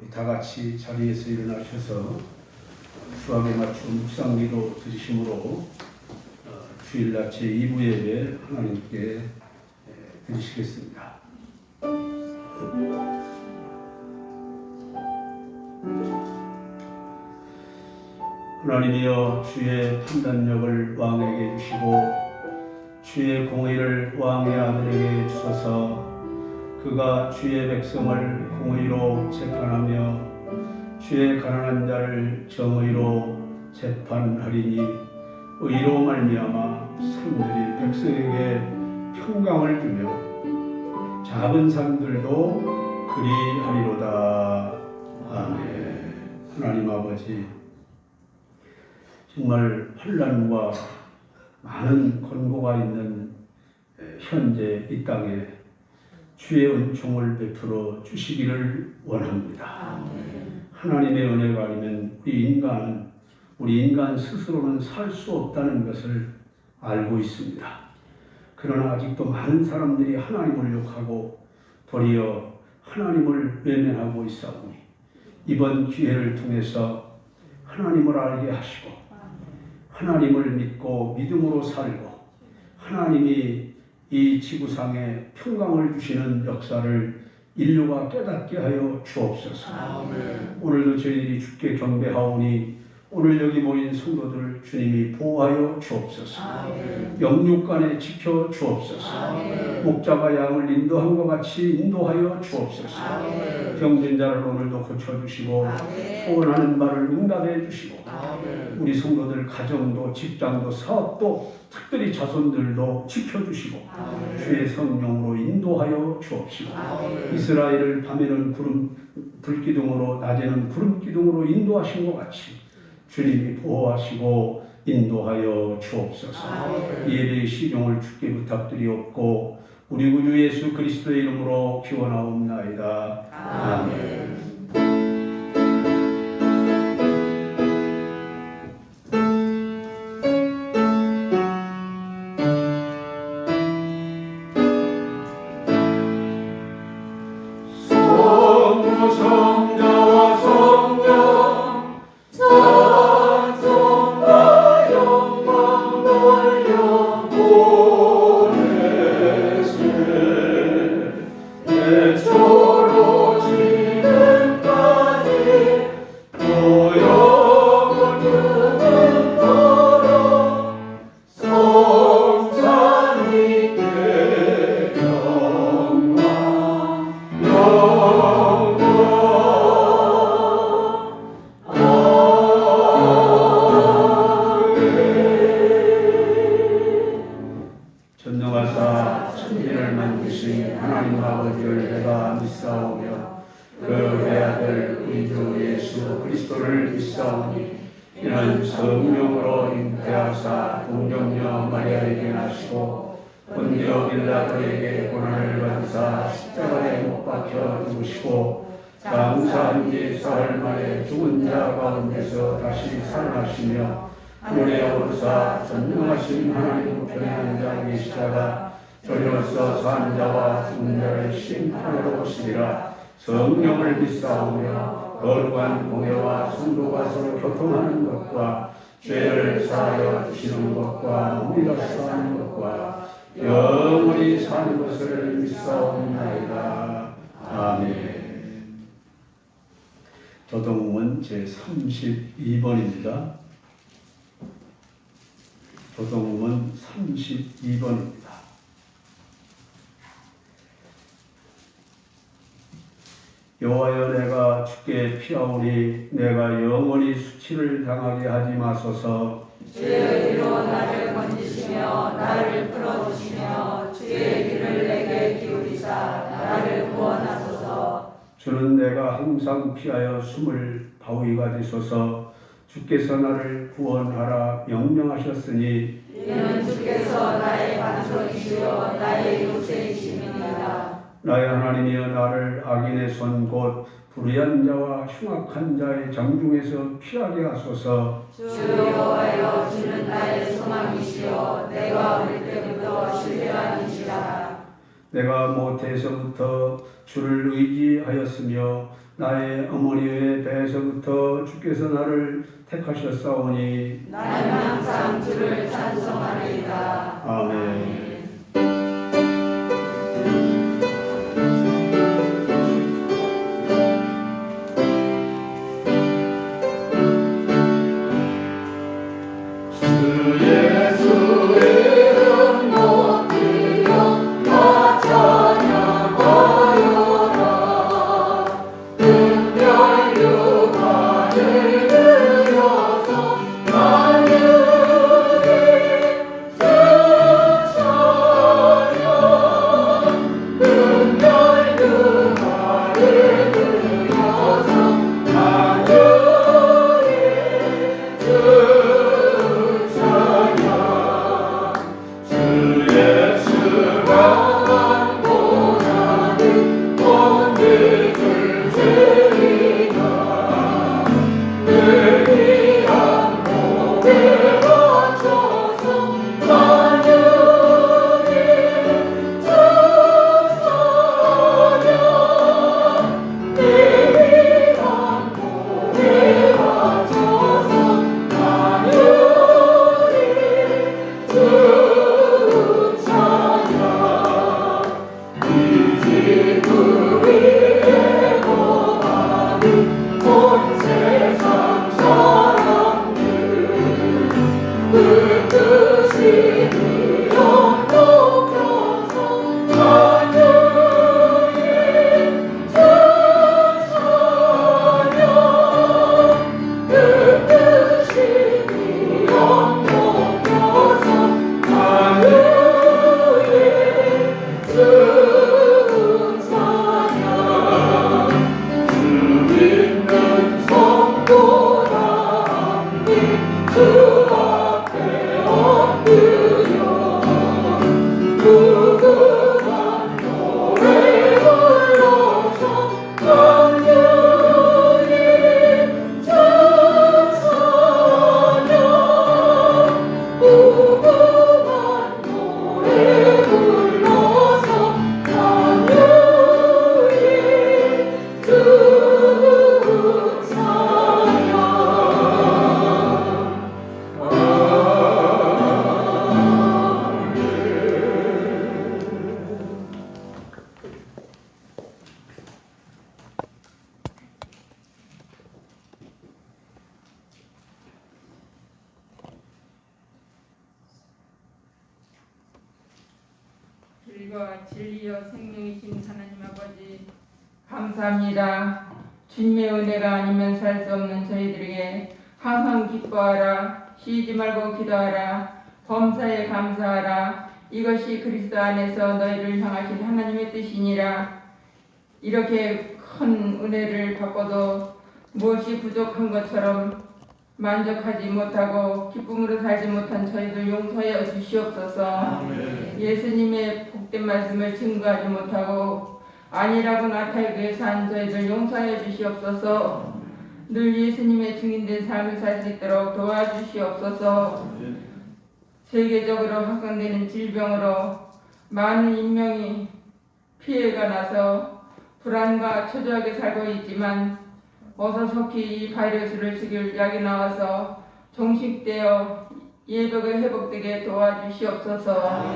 우리 다 같이 자리에서 일어나셔서 수학에 맞춘 묵상기도 드리심으로 주일날 제2부 예배 하나님께 드리시겠습니다. 하나님이여, 주의 판단력을 왕에게 주시고 주의 공의를 왕의 아들에게 주소서. 그가 주의 백성을 공의로 재판하며 주의 가난한 자를 정의로 재판하리니, 의로 말미암아 산들이 백성에게 평강을 주며 작은 산들도 그리하리로다. 아멘. 하나님 아버지, 정말 환난과 많은 권고가 있는 현재 이 땅에 주의 은총을 베풀어 주시기를 원합니다. 하나님의 은혜가 아니면 우리 인간 스스로는 살 수 없다는 것을 알고 있습니다. 그러나 아직도 많은 사람들이 하나님을 욕하고 도리어 하나님을 외면하고 있사오니, 이번 기회를 통해서 하나님을 알게 하시고 하나님을 믿고 믿음으로 살고 하나님이 이 지구상에 평강을 주시는 역사를 인류가 깨닫게 하여 주옵소서. 아멘. 오늘도 저희들이 주께 경배하오니 오늘 여기 모인 성도들 주님이 보호하여 주옵소서. 아멘. 영육간에 지켜 주옵소서. 아멘. 목자가 양을 인도한 것 같이 인도하여 주옵소서. 아멘. 병든 자를 오늘도 고쳐주시고 소원하는 말을 응답해 주시고, 아멘. 우리 성도들 가정도 직장도 사업도 특별히 자손들도 지켜주시고, 아멘. 주의 성령으로 인도하여 주옵시고, 아멘. 이스라엘을 밤에는 불기둥으로 낮에는 구름기둥으로 인도하신 것 같이 주님이 보호하시고 인도하여 주옵소서. 아멘. 예배의 시종을 주께 부탁드리옵고 우리 구주 예수 그리스도의 이름으로 기원하옵나이다. 아멘. 전능하사 천지를 만드신 하나님 아버지를 내가 믿사오며 그 외아들 우리 주 예수 그리스도를 믿사오니, 이는 성령으로 잉태하사 동정녀 마리아에게 나시고 본디오 빌라도에게 고난을 받으사 십자가에 못 박혀 죽으시고 장사한 지 사흘 만에 죽은 자 가운데서 다시 살아나시며 하늘에 오르사 전능하신 하나님 우편에 앉아 계시다가 저리로서 산 자와 죽은 자를 심판하러 오시리라. 성령을 믿사오며 거룩한 공회와 성도가 서로 교통하는 것과 죄를 사하여 주시는 것과 몸이 사하는 것과 영원히 사는 것을 믿사옵나이다. 아멘. 교동문 제32번입니다. 교동문 32번입니다. 여호와여, 내가 주께 피하오니 내가 영원히 수치를 당하게 하지 마소서. 주의 의로 나를 건지시며 나를 풀어주시며 주의 귀를 내게 기울이사 나를 구원하소서. 주는 내가 항상 피하여 숨을 바위가 되소서. 주께서 나를 구원하라 명령하셨으니, 이는 주께서 나의 반석이시여 나의 요새이심이니이다. 나의 하나님이여, 나를 악인의 손 곧 불의한 자와 흉악한 자의 장중에서 피하게 하소서. 주 여호와여, 주는 나의 소망이시여 내가 어릴 때부터 신뢰한 이시라. 내가 모태에서부터 주를 의지하였으며 나의 어머니의 배에서부터 주께서 나를 택하셨사오니 나는 항상 주를 찬송하리이다. 아멘. 길과 진리여 생명이신 하나님 아버지 감사합니다. 주님의 은혜가 아니면 살 수 없는 저희들에게 항상 기뻐하라, 쉬지 말고 기도하라, 범사에 감사하라. 이것이 그리스도 안에서 너희를 향하신 하나님의 뜻이니라. 이렇게 큰 은혜를 받고도 무엇이 부족한 것처럼 만족하지 못하고 기쁨으로 살지 못한 저희들 용서하여 주시옵소서. 예수님의 복된 말씀을 증거하지 못하고 아니라고 나타내기 위해서 한 저희들 용서하여 주시옵소서. 늘 예수님의 증인된 삶을 살 수 있도록 도와주시옵소서. 세계적으로 확산되는 질병으로 많은 인명이 피해가 나서 불안과 초조하게 살고 있지만 어서 속히 이 바이러스를 죽일 약이 나와서 종식되어 예배가 회복되게 도와주시옵소서.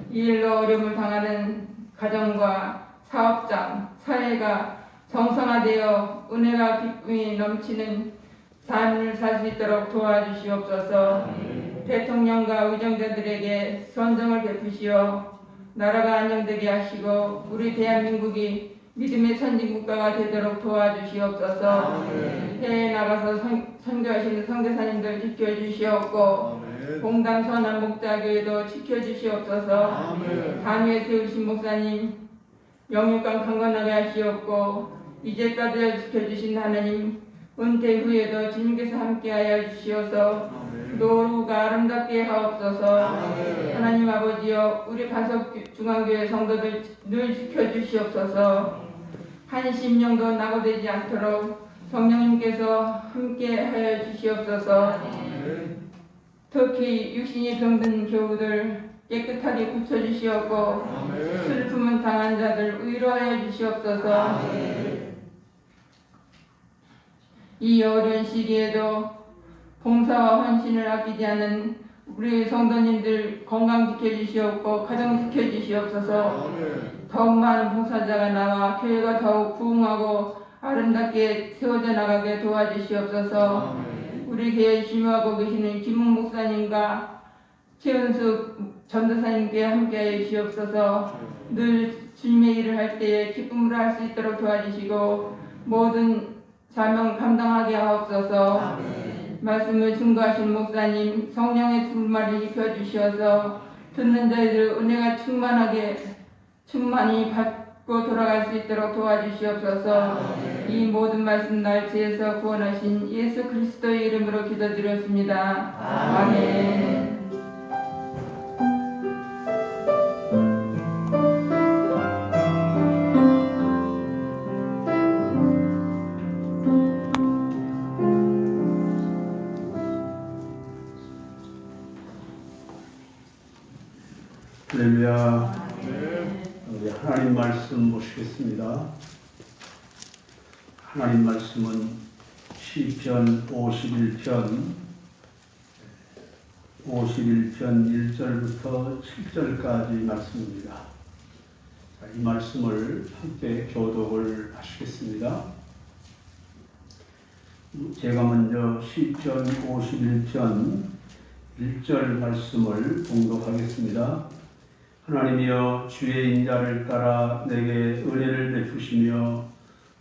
이 일로 어려움을 당하는 가정과 사업장, 사회가 정상화되어 은혜와 기쁨이 넘치는 삶을 살 수 있도록 도와주시옵소서. 대통령과 의정자들에게 선정을 베푸시어 나라가 안정되게 하시고 우리 대한민국이 믿음의 선진국가가 되도록 도와주시옵소서. 해외에 나가서 선교하시는 선교사님들 지켜주시옵고 공당 선한 목자교회도 지켜주시옵소서. 단위에 세우신 목사님 영육간 강건하게 하시옵고 이제까지 지켜주신 하나님 은퇴 후에도 주님께서 함께하여 주시어서 노루가 아름답게 하옵소서. 하나님 아버지여 우리 반석 중앙교회 성도들 늘 지켜주시옵소서. 한 심령도 낙오되지 않도록 성령님께서 함께하여 주시옵소서. 특히 육신이 병든 교우들 깨끗하게 고쳐주시옵고 슬픔은 당한 자들 위로하여 주시옵소서. 이 어려운 시기에도 봉사와 헌신을 아끼지 않는 우리 성도님들 건강 지켜주시옵고 가정 지켜주시옵소서. 더욱 많은 봉사자가 나와 교회가 더욱 부흥하고 아름답게 세워져 나가게 도와주시옵소서. 우리 교회에 심호하고 계시는 김웅 목사님과 최은숙 전도사님께 함께하여 주시옵소서. 늘 주님의 일을 할 때에 기쁨으로 할 수 있도록 도와주시고 모든 사명 감당하게 하옵소서. 말씀을 증거하신 목사님 성령의 충만을 입혀주시어서 듣는 자들 은혜가 충만히 받고 돌아갈 수 있도록 도와주시옵소서. 이 모든 말씀 날짜에서 구원하신 예수 그리스도의 이름으로 기도드렸습니다. 아멘. 할렐루야. 우리 하나님 말씀 보시겠습니다. 하나님 말씀은 시편 51편 1절부터 7절까지 말씀입니다. 이 말씀을 함께 교독을 하시겠습니다. 제가 먼저 시편 51편 1절 말씀을 봉독하겠습니다. 하나님이여 주의 인자를 따라 내게 은혜를 베푸시며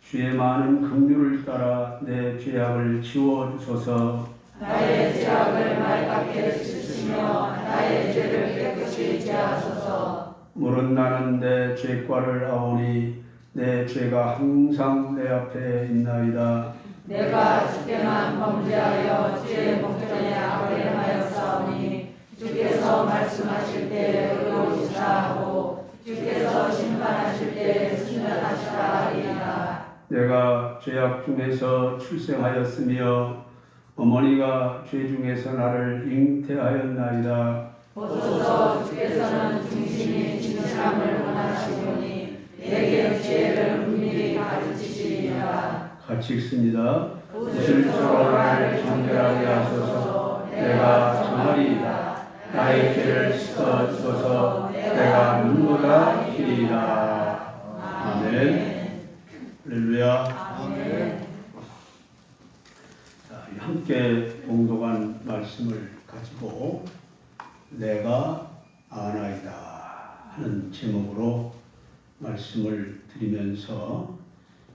주의 많은 긍휼을 따라 내 죄악을 지워주소서. 나의 죄악을 맑게 해주시며 나의 죄를 깨끗이 제하소서. 물은 나는 내 죄과를 아오니 내 죄가 항상 내 앞에 있나이다. 내가 주께만 범죄하여 주의 목전에 악을 행하였사오니 주께서 말씀하실 때 의로우시다 하고 주께서 심판하실 때 순전하시다 하리이다. 내가 죄악 중에서 출생하였으며 어머니가 죄 중에서 나를 잉태하였나이다. 보소서 주께서는 중심이 진실함을 원하시오니 내게 지혜를 은밀히 가르치시리라. 같이 읽습니다. 웃을수록 나를 정결하게 하소서. 내가 정하리이다. 나의 죄를 씻어주소서. 내가 눈보다 희리이다. 아멘. 할렐루야. 아멘. 자, 함께 봉독한 말씀을 가지고 내가 아나이다 하는 제목으로 말씀을 드리면서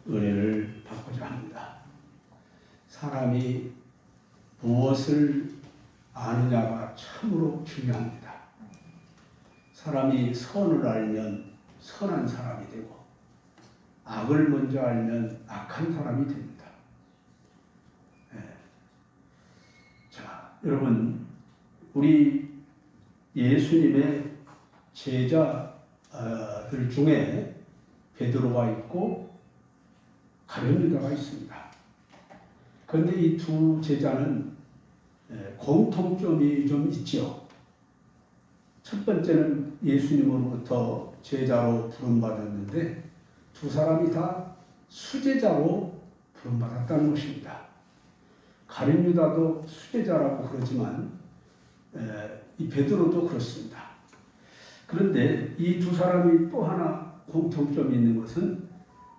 은혜를 받고자 합니다. 사람이 무엇을 아느냐가 참으로 중요합니다. 사람이 선을 알면 선한 사람이 되고 악을 먼저 알면 악한 사람이 됩니다. 네. 자, 여러분 우리 예수님의 제자들 중에 베드로가 있고 가룟 유다가 있습니다. 그런데 이 두 제자는 공통점이 좀 있죠. 첫 번째는 예수님으로부터 제자로 부름받았는데 두 사람이 다 수제자로 부름받았다는 것입니다. 가룟 유다도 수제자라고 그러지만 이 베드로도 그렇습니다. 그런데 이 두 사람이 또 하나 공통점이 있는 것은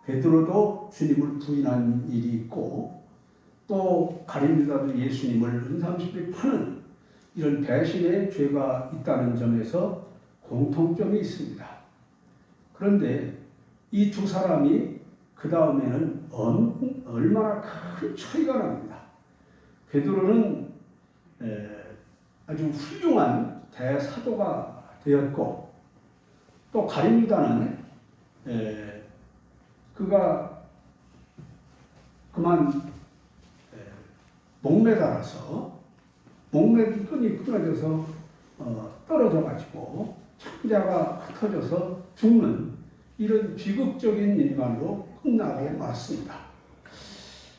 베드로도 주님을 부인한 일이 있고 또 가룟 유다도 예수님을 은삼십에 파는 이런 배신의 죄가 있다는 점에서 공통점이 있습니다. 그런데 이 두 사람이 그 다음에는 얼마나 큰 차이가 납니다. 베드로는 아주 훌륭한 대사도가 되었고 또 가룟 유다는 그가 그만 목매달아서 목매기 끈이 끊어져서 떨어져 가지고 창자가 흩어져서 죽는 이런 비극적인 일만으로 끝나고 말았습니다.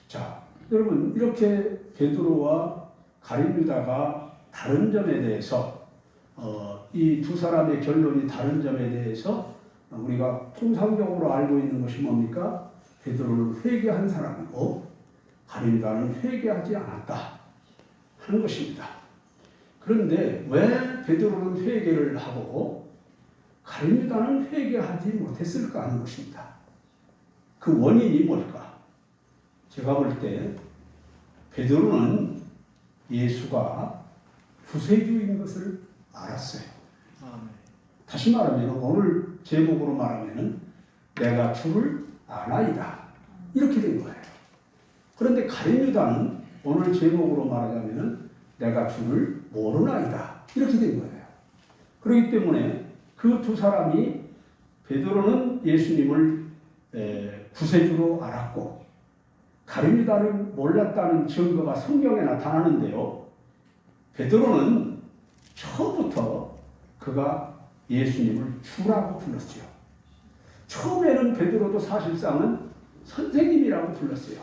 자, 여러분 이렇게 베드로와 가룟 유다가 다른 점에 대해서 이 두 사람의 결론이 다른 점에 대해서 우리가 통상적으로 알고 있는 것이 뭡니까? 베드로는 회개한 사람이고 가룟유다는 회개하지 않았다 하는 것입니다. 그런데 왜 베드로는 회개를 하고 가룟유다는 회개하지 못했을까 하는 것입니다. 그 원인이 뭘까? 제가 볼 때 베드로는 예수가 구세주인 것을 알았어요. 다시 말하면 오늘 제목으로 말하면 내가 주를 아나이다 이렇게 된 거예요. 그런데 가룟유다는 오늘 제목으로 말하자면 내가 주를 모르나이다 이렇게 된 거예요. 그렇기 때문에 그 두 사람이 베드로는 예수님을 구세주로 알았고 가룟유다는 몰랐다는 증거가 성경에 나타나는데요. 베드로는 처음부터 그가 예수님을 주라고 불렀어요. 처음에는 베드로도 사실상은 선생님이라고 불렀어요.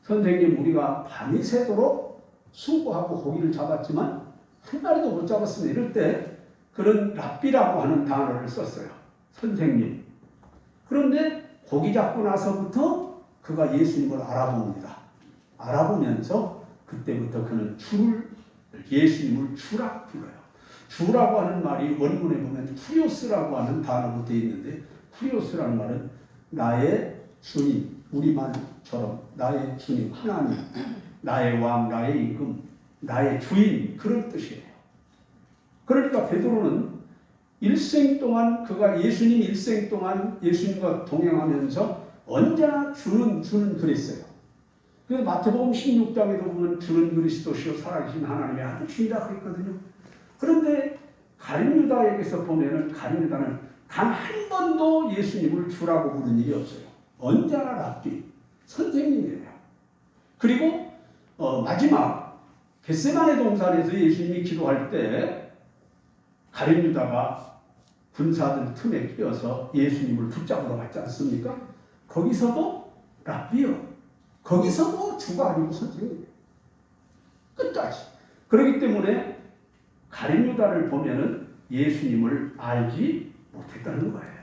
선생님, 우리가 밤이 새도록 수고하고 고기를 잡았지만 한 마리도 못 잡았으면 이럴 때 그런 랍비라고 하는 단어를 썼어요. 선생님. 그런데 고기 잡고 나서부터 그가 예수님을 알아봅니다. 알아보면서 그때부터 그는 예수님을 주라고 불러요. 주라고 하는 말이 원문에 보면 쿠리오스라고 하는 단어로 되어 있는데 쿠리오스라는 말은 나의 주님, 우리말처럼 나의 주님, 하나님, 나의 왕, 나의 임금, 나의 주인 그런 뜻이에요. 그러니까 베드로는 일생 동안 그가 예수님 일생 동안 예수님과 동행하면서 언제나 주는 그랬어요. 그래서 마태복음 16장에도 보면 주는 그리스도시요 살아계신 하나님의 아들이라 그랬거든요. 그런데 가룟유다에게서 보면은 가룟유다는 단 한 번도 예수님을 주라고 부른 일이 없어요. 언제나 랍비, 선생님이에요. 그리고 마지막 겟세마네 동산에서 예수님이 기도할 때 가룟유다가 군사들 틈에 끼어서 예수님을 붙잡으러 갔지 않습니까? 거기서도 랍비요. 거기서도 주가 아니고 선생님이에요. 끝까지. 그렇기 때문에 가룟유다를 보면은 예수님을 알지 못했다는 거예요.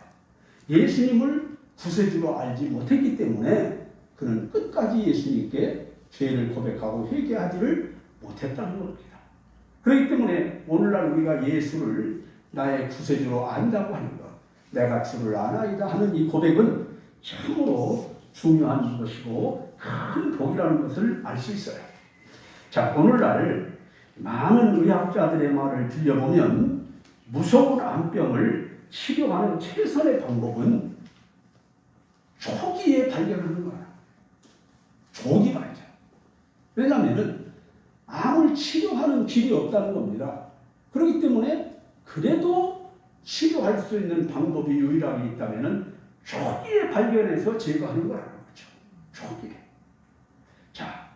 예수님을 구세주로 알지 못했기 때문에 그는 끝까지 예수님께 죄를 고백하고 회개하지를 못했다는 겁니다. 그렇기 때문에 오늘날 우리가 예수를 나의 구세주로 안다고 하는 것, 내가 주를 아나이다 하는 이 고백은 참으로 중요한 것이고 큰 복이라는 것을 알 수 있어요. 자, 오늘날 많은 의학자들의 말을 들려보면 무서운 암병을 치료하는 최선의 방법은 초기에 발견하는 거야. 조기 발견. 왜냐하면 암을 치료하는 길이 없다는 겁니다. 그렇기 때문에 그래도 치료할 수 있는 방법이 유일하게 있다면 초기에 발견해서 제거하는 거라는 거죠. 초기에. 자,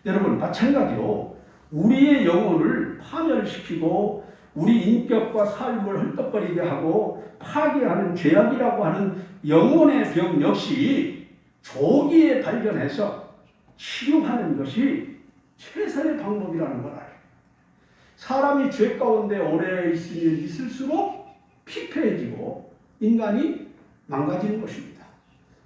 여러분 마찬가지로 우리의 영혼을 파멸시키고 우리 인격과 삶을 헐떡거리게 하고 파괴하는 죄악이라고 하는 영혼의 병 역시 조기에 발견해서 치료하는 것이 최선의 방법이라는 걸 알아요. 사람이 죄 가운데 오래 있으면 있을수록 피폐해지고 인간이 망가지는 것입니다.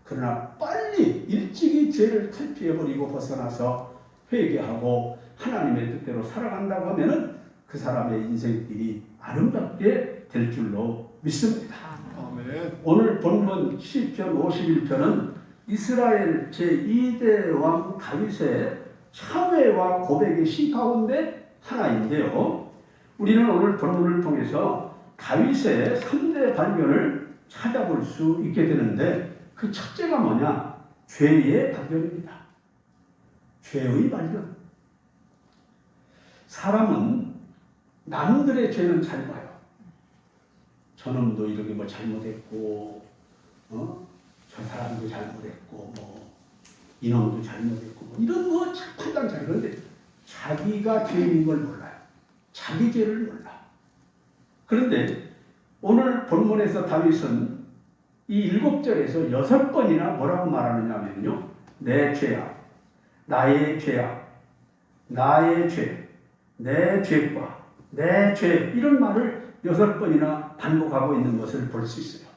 그러나 빨리 일찍이 죄를 탈피해버리고 벗어나서 회개하고 하나님의 뜻대로 살아간다고 하면은 그 사람의 인생길이 아름답게 될 줄로 믿습니다. 아멘. 오늘 본문 시편 51편은 이스라엘 제2대 왕 다윗의 참회와 고백의 시 가운데 하나인데요. 우리는 오늘 본문을 통해서 다윗의 3대 발견을 찾아볼 수 있게 되는데 그 첫째가 뭐냐? 죄의 발견입니다. 죄의 발견. 사람은 남들의 죄는 잘 봐요. 저놈도 이렇게 뭐 잘못했고, 저 사람도 잘못했고, 이놈도 잘못했고, 이런 판단 잘. 그런데 자기가 죄인 걸 몰라요. 자기 죄를 몰라. 그런데 오늘 본문에서 다윗은 이 7절에서 6번이나 뭐라고 말하느냐면요. 내 죄악, 나의 죄악, 나의 죄, 내 죄과 내 죄, 이런 말을 6번이나 반복하고 있는 것을 볼 수 있어요.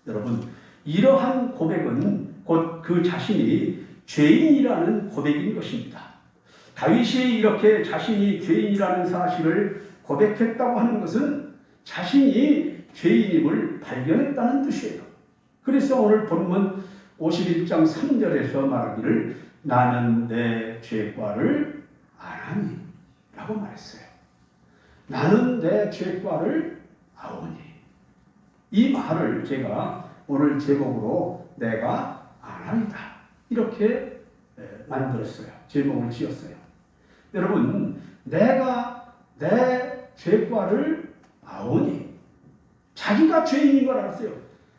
여러분, 이러한 고백은 곧 그 자신이 죄인이라는 고백인 것입니다. 다윗이 이렇게 자신이 죄인이라는 사실을 고백했다고 하는 것은 자신이 죄인임을 발견했다는 뜻이에요. 그래서 오늘 본문 51장 3절에서 말하기를 나는 내 죄과를 아나니 라고 말했어요. 나는 내 죄과를 아오니. 이 말을 제가 오늘 제목으로 내가 아나이다 이렇게 만들었어요. 제목을 지었어요. 여러분, 내가 내 죄과를 아오니. 자기가 죄인인 걸 알았어요.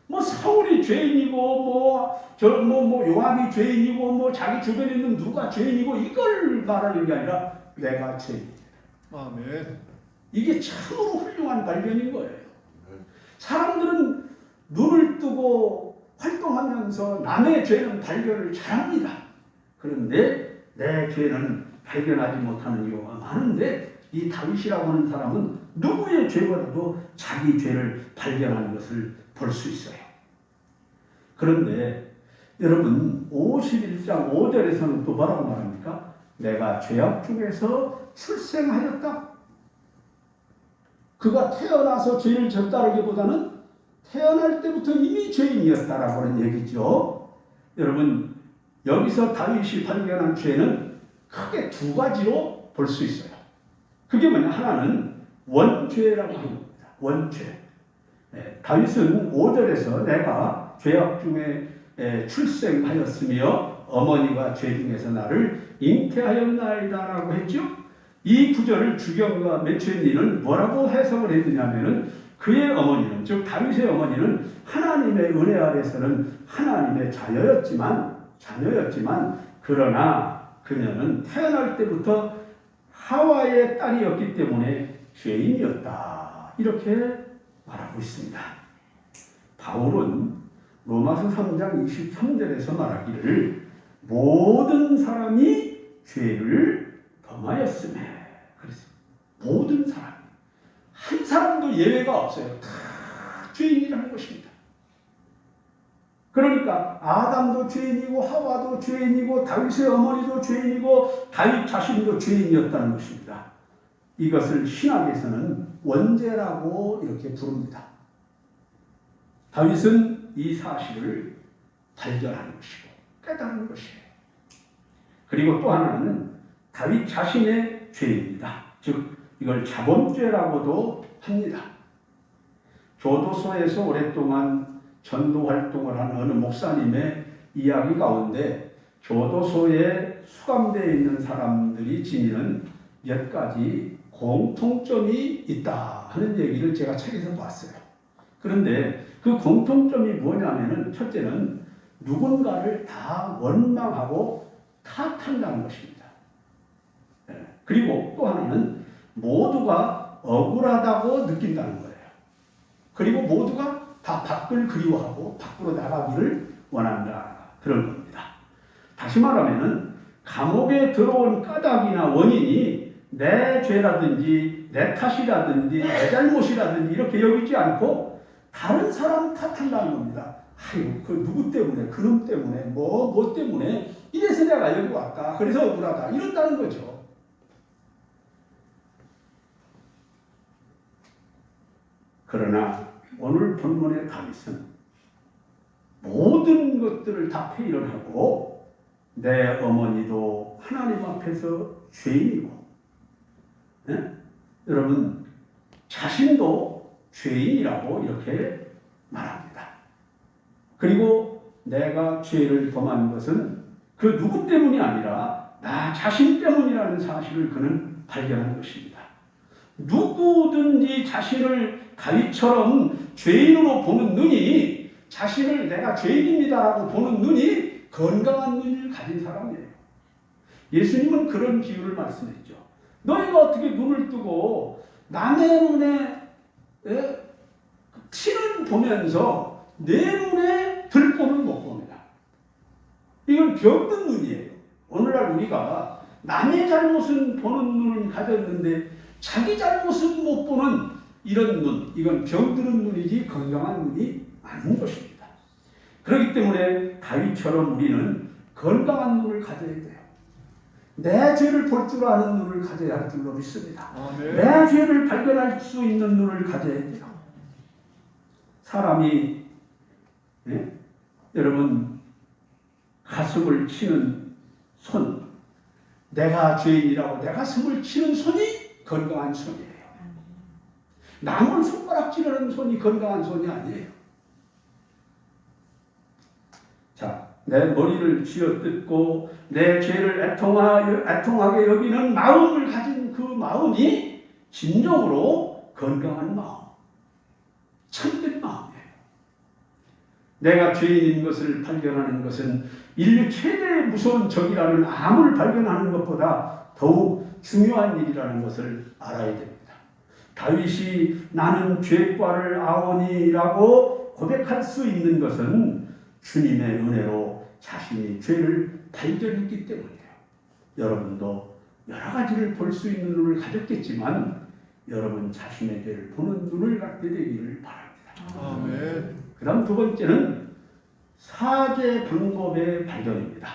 뭐 사울이 죄인이고 요압이 죄인이고 자기 주변에 있는 누가 죄인이고 이걸 말하는 게 아니라 내가 죄인이다. 아멘. 이게 참으로 훌륭한 발견인 거예요. 사람들은 눈을 뜨고 활동하면서 남의 죄는 발견을 잘합니다. 그런데 내 죄는 발견하지 못하는 경우가 많은데 이 다윗이라고 하는 사람은 누구의 죄보다도 자기 죄를 발견하는 것을 볼 수 있어요. 그런데 여러분 51장 5절에서는 또 뭐라고 말합니까? 내가 죄악 중에서 출생하였다. 그가 태어나서 죄를 졌다라기보다는 태어날 때부터 이미 죄인이었다라고 하는 얘기죠. 여러분, 여기서 다윗이 발견한 죄는 크게 두 가지로 볼 수 있어요. 그게 뭐냐? 하나는 원죄라고 하는 겁니다. 원죄. 다윗은 5절에서 내가 죄악 중에 출생하였으며 어머니가 죄 중에서 나를 잉태하였나이다라고 했죠. 이 구절을 주경과 매체인은 뭐라고 해석을 했느냐면은 그의 어머니는, 즉 다윗의 어머니는 하나님의 은혜 아래서는 하나님의 자녀였지만 그러나 그녀는 태어날 때부터 하와의 딸이었기 때문에 죄인이었다. 이렇게 말하고 있습니다. 바울은 로마서 3장 23절에서 말하기를 모든 사람이 죄를 범하였으며 그랬어요. 모든 사람. 한 사람도 예외가 없어요. 다 죄인이라는 것입니다. 그러니까 아담도 죄인이고 하와도 죄인이고 다윗의 어머니도 죄인이고 다윗 자신도 죄인이었다는 것입니다. 이것을 신학에서는 원죄라고 이렇게 부릅니다. 다윗은 이 사실을 발견하는 것이고 깨달은 것이에요. 그리고 또 하나는 다윗 자신의 죄입니다. 즉 이걸 자범죄라고도 합니다. 교도소에서 오랫동안 전도 활동을 한 어느 목사님의 이야기 가운데 교도소에 수감되어 있는 사람들이 지니는 몇 가지 공통점이 있다 하는 얘기를 제가 책에서 봤어요. 그런데 그 공통점이 뭐냐면은 첫째는 누군가를 다 원망하고 탓한다는 것입니다. 그리고 또 하나는 모두가 억울하다고 느낀다는 거예요. 그리고 모두가 다 밖을 그리워하고 밖으로 나가기를 원한다. 그런 겁니다. 다시 말하면은 감옥에 들어온 까닭이나 원인이 내 죄라든지 내 탓이라든지 내 잘못이라든지 이렇게 여기지 않고 다른 사람 탓한다는 겁니다. 아이고 그 누구 때문에 그놈 때문에 뭐 때문에 이래서 내가 여기 왔다. 그래서 억울하다. 이런다는 거죠. 그러나 오늘 본문의 다윗은 모든 것들을 다 회의를 하고 내 어머니도 하나님 앞에서 죄인이고 여러분 자신도 죄인이라고 이렇게 말합니다. 그리고 내가 죄를 범한 것은 그 누구 때문이 아니라 나 자신 때문이라는 사실을 그는 발견한 것입니다. 누구든지 자신을 다윗처럼 죄인으로 보는 눈이 자신을 내가 죄인입니다라고 보는 눈이 건강한 눈을 가진 사람이에요. 예수님은 그런 비유를 말씀했죠. 너희가 어떻게 눈을 뜨고 남의 눈에 티를 보면서 내 눈에 들보는 못 봅니다. 이건 병든 눈이에요. 오늘날 우리가 남의 잘못은 보는 눈을 가졌는데 자기 잘못은 못 보는 이런 눈, 이건 병드는 눈이지 건강한 눈이 아닌 것입니다. 그렇기 때문에 다윗처럼 우리는 건강한 눈을 가져야 돼요. 내 죄를 볼 줄 아는 눈을 가져야 할 줄로 믿습니다. 내 죄를 발견할 수 있는 눈을 가져야 돼요. 사람이 여러분 가슴을 치는 손, 내가 죄인이라고 내 가슴을 치는 손이 건강한 손이에요. 남을 손가락 찌르는 손이 건강한 손이 아니에요. 자, 내 머리를 쥐어뜯고 내 죄를 애통하게 여기는 마음을 가진 그 마음이 진정으로 건강한 마음, 참된 마음이에요. 내가 죄인인 것을 발견하는 것은 인류 최대의 무서운 적이라는 암을 발견하는 것보다 더욱 중요한 일이라는 것을 알아야 됩니다. 다윗이 나는 죄과를 아오니라고 고백할 수 있는 것은 주님의 은혜로 자신이 죄를 발견했기 때문이에요. 여러분도 여러 가지를 볼 수 있는 눈을 가졌겠지만 여러분 자신의 죄를 보는 눈을 갖게 되기를 바랍니다. 아멘. 그 다음 두 번째는 사죄 방법의 발견입니다.